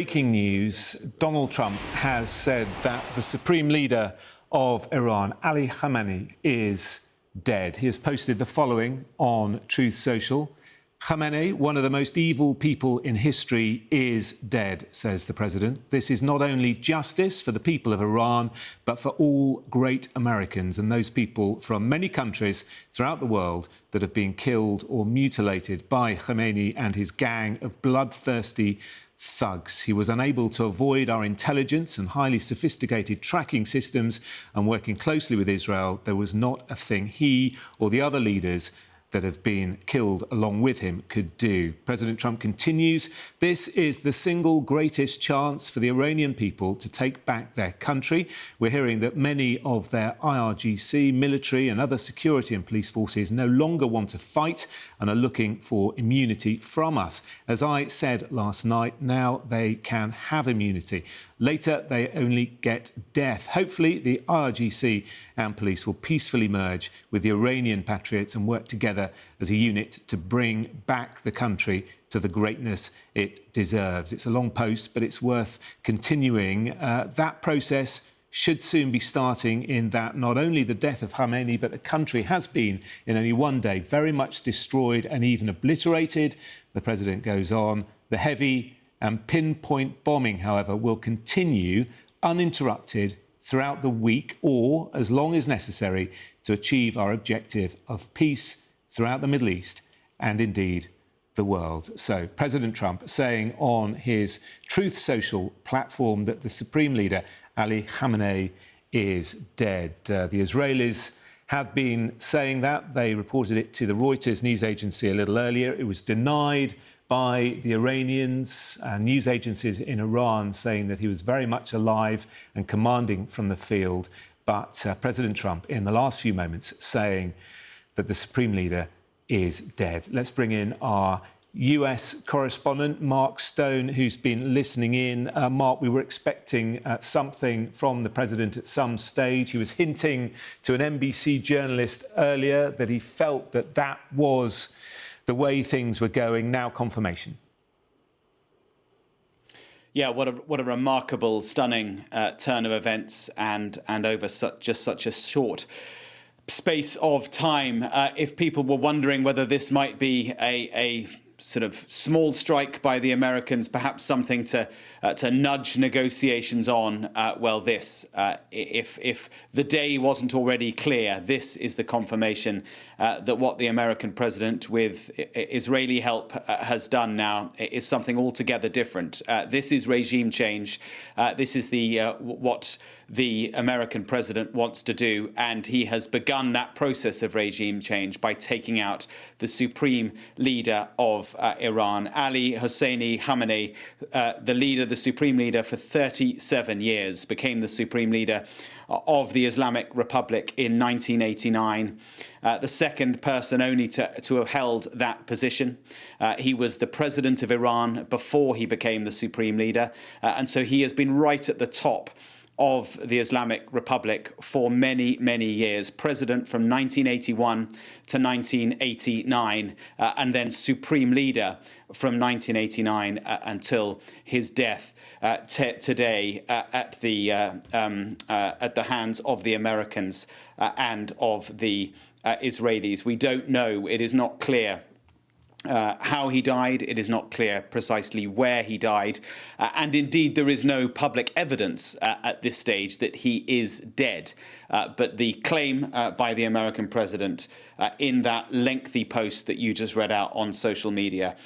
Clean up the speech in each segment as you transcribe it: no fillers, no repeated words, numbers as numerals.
Breaking news, Donald Trump has said that the supreme leader of Iran, Ali Khamenei, is dead. He has posted the following on Truth Social. Khamenei, one of the most evil people in history, is dead, says the president. This is not only justice for the people of Iran, but for all great Americans and those people from many countries throughout the world that have been killed or mutilated by Khamenei and his gang of bloodthirsty thugs. He was unable to avoid our intelligence and highly sophisticated tracking systems, and working closely with Israel, there was not a thing he or the other leaders that have been killed along with him could do. President Trump continues, this is the single greatest chance for the Iranian people to take back their country. We're hearing that many of their IRGC, military and other security and police forces no longer want to fight and are looking for immunity from us. As I said last night, now they can have immunity. Later, they only get death. Hopefully, the IRGC and police will peacefully merge with the Iranian patriots and work together as a unit to bring back the country to the greatness it deserves. It's a long post, but it's worth continuing. That process should soon be starting, in that not only the death of Khamenei, but the country has been, in only one day, very much destroyed and even obliterated. The president goes on. The heavy and pinpoint bombing, however, will continue uninterrupted throughout the week, or as long as necessary, to achieve our objective of peace throughout the Middle East and indeed the world. So President Trump saying on his Truth Social platform that the supreme leader, Ali Khamenei, is dead. The Israelis had been saying that. They reported it to the Reuters news agency a little earlier. It was denied by the Iranians and news agencies in Iran, saying that he was very much alive and commanding from the field. But President Trump, in the last few moments, saying that the supreme leader is dead. Let's bring in our US correspondent, Mark Stone, who's been listening in. Mark, we were expecting something from the president at some stage. He was hinting to an NBC journalist earlier that he felt that that was the way things were going. Now confirmation. Yeah, what a remarkable, stunning turn of events, and over just such a short space of time. If people were wondering whether this might be a sort of small strike by the Americans, perhaps something to nudge negotiations on, well, this, if the day wasn't already clear, this is the confirmation that what the American president, with Israeli help, has done now is something altogether different. This is regime change. This is what the American president wants to do, and he has begun that process of regime change by taking out the supreme leader of Iran, Ali Khamenei, the supreme leader for 37 years, became the supreme leader of the Islamic Republic in 1989, the second person only to have held that position. He was the president of Iran before he became the supreme leader, and so he has been right at the top of the Islamic Republic for many, many years, president from 1981 to 1989, and then supreme leader from 1989 until his death today at the hands of the Americans and of the Israelis. We don't know. It is not clear how he died. It is not clear precisely where he died. And indeed, there is no public evidence at this stage that he is dead. But the claim by the American president in that lengthy post that you just read out on social media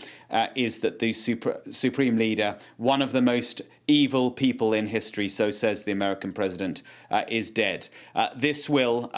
is that the supreme leader, one of the most evil people in history, so says the American president, is dead. This will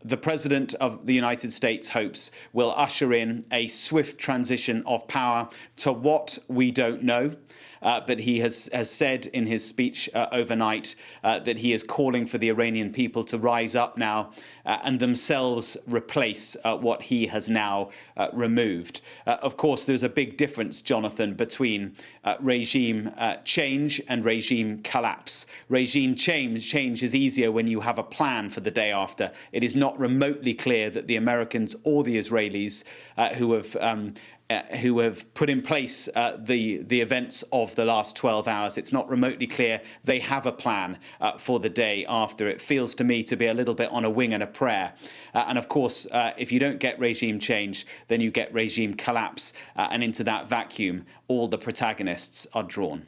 the President of the United States hopes will usher in a swift transition of power to what we don't know. But he has said in his speech overnight that he is calling for the Iranian people to rise up now and themselves replace what he has now removed. Of course, there's a big difference, Jonathan, between regime change and regime collapse. Regime change is easier when you have a plan for the day after. It is not remotely clear that the Americans or the Israelis who have who have put in place the events of the last 12 hours. It's not remotely clear they have a plan for the day after. It feels to me to be a little bit on a wing and a prayer. And of course, if you don't get regime change, then you get regime collapse. And into that vacuum, all the protagonists are drawn.